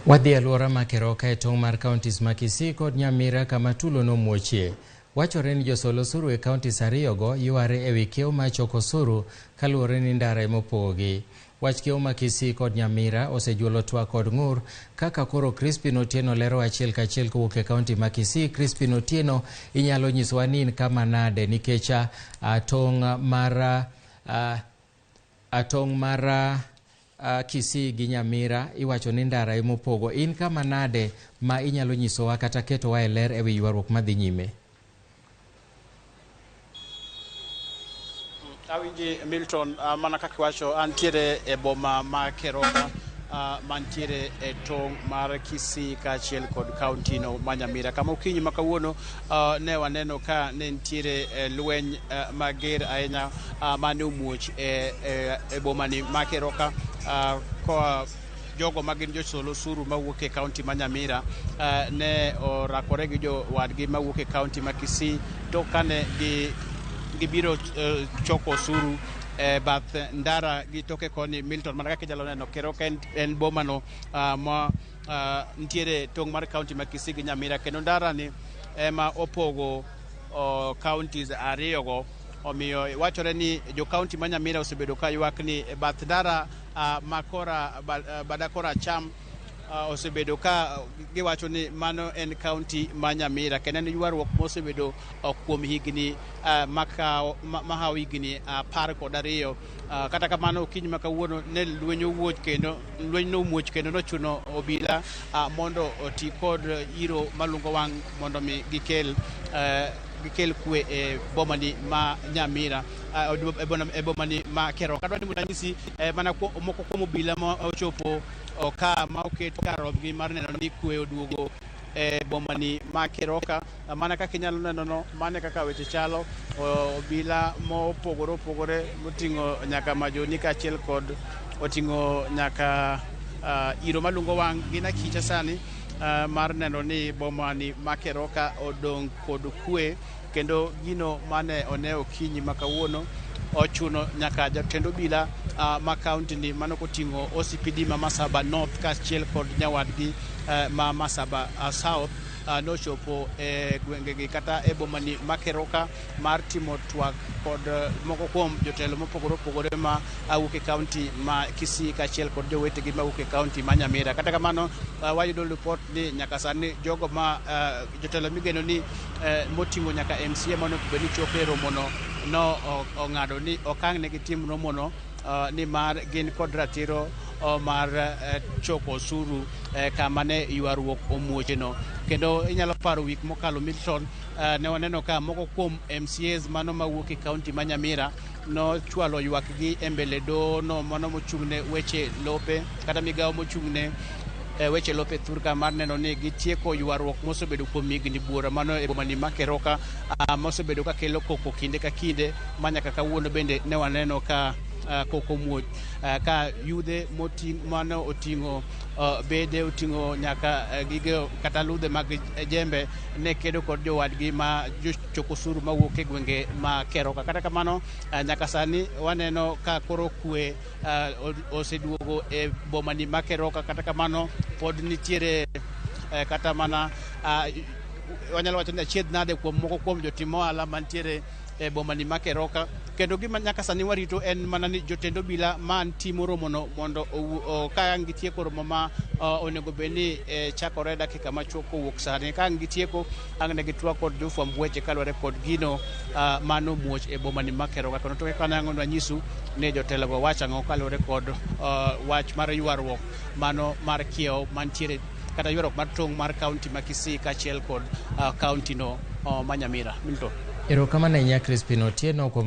Wadhi aluora ma Keroka e tong' mar kauntis ma Kisii kod Nyamira kama Tulo nomuochie. Wachore ni josol osuru e kauntis ariyogo yware ewi kiewo ma choko osuru kaluwore ni ndara emopogogi. Wach kiewo ma Kisii kod Nyamira osejuolo twak kod ng'ur kaka koro Crispin Otieno lero achiel kachiel kowuok e kaunti ma Kisii. Crispin Otieno, inyalo nyisowa ni in kama nade nikech tong' mar Kisii gi Nyamira iwacho ni ndara emopogo. In kama nade ma inyalo nyisowa kata ketowa e ler ewi ywaruok madhi nyime? Awinji Milton, mana kaka iwacho, antiere e boma ma Keroka, mantiere e tong' mar Kisii kaachiel kod kaunti no ma Nyamira. Kama okinyi ma kawuono ne waneno ka ne nitiere lweny mager ahinya mane omuoch e boma ni ma Keroka, koa jogo magin josol osuru mawuok e kaunti ma Nyamira ne orakore gi jowadgi mawuok e kaunti ma Kisii to kane gibiro choko osuru bath ndara gi toke koni. Milton, mana kaka inyalo neno, Keroka en boma no ma nitiere tong' mar kaunti ma Kisii gi Nyamira, kendo ndara ni ema opogo kauntis ariyogo. Omiyo wachore ni jo kaunti ma Nyamira osebedo ka ywak ni bath ndara badakora cham osebedo ka giwacho ni mano en kaunti ma Nyamira, kendo en ywaruok mosebedo kuom higni mahawo higni 12. Kata kamano okinyi ma kawuono ne lweny nomuoch kendo nochuno obila mondo oti kod iro malungo wang' mondo mi gikel kwe e bomani ma Nyamira, e bomani ma Keroka. Adwa ni mondo anyisi mana moko kuom obila ma ochopo ka ma oket karobgi mar neno ni kwe oduogo e bomani ma Keroka. Mana kaka inyalo neno no, mane kaka weche chalo, obila mopogore moting'o nyaka majoni kaachiel kod oting'o nyaka iro malungo wang' gin akicha sani mar neno ni bomani ma Keroka odong' kod kwe. Kendo gino mane one okinyi ma kawuono ochuno nyaka jatend obila ma kaunti ni mano koting'o OCPD ma Masaba North kaachiel kod nyawadgi ma Masaba South nochopo e gwengegi kata e bomani ma Keroka mar timo twak kod moko kuom jotelo mopogore ma awuok e kaunti ma Kisii kaachiel kod jowetegi ma awuok e kaunti ma Nyamira. Kata kamano wayudo report ni nyaka sani jogo ma jotelo migeno ni moting'o nyaka MCA mano bed ni chopo e romono no ong'ado ni okang' ne gitim romono ni mar gin kod ratiro mar choko osuru kama ne ywaruok omuoche no. Kendo inyalo paro wik mokalo, Milton, ne waneno ka moko kuom MCAs mano mawuok e kaunti ma Nyamira no chwalo ywakgi e mbele do no mano mochung'ne weche lope kata migawo mochung'ne weche lope thurka mar neno ni gitieko ywaruok mosebedo kuom higni buora mano e bomani ma Keroka mosebedo ka kelo koko kinde ka kinde, ma nyaka kawuono bende ne waneno ka koko muoch ka yudhe mano oting'o bede, oting'o nyaka gige kata ludhe mag jembe ne kedo kod jowadgi ma jochoko osuru mawuok e gwenge ma Keroka. Kata kamano nyaka sani waneno ka koro kwe oseduogo e bomani ma Keroka. Kata kamano pod nitiere kata mana wanyalo wacho ni achiedh nade kuom moko kuom jotim ohala mantiere e bomani ma Keroka. Kendo gima nyaka sani warito en mana ni jotend obila man timo romono mondo ka ang' gitieko romo ma onego bed ni chakore dakika machuok kowuok sani. Ka ang' gitieko, ang' ne gitwak kod jofwamb weche kaluwore kod gino mano muoch e bomani ma Keroka. Kendo toke kana ang' wanyisu ni jotelogo wacho ang'o kaluwore kod wach mar ywaruok mano mar kiewo mantiere kata ywaruok mar tong' mar kaunti ma Kisii kaachiel kod kaunti no ma Nyamira. Milton. Erokamano ahinya Crispin Otieno kuom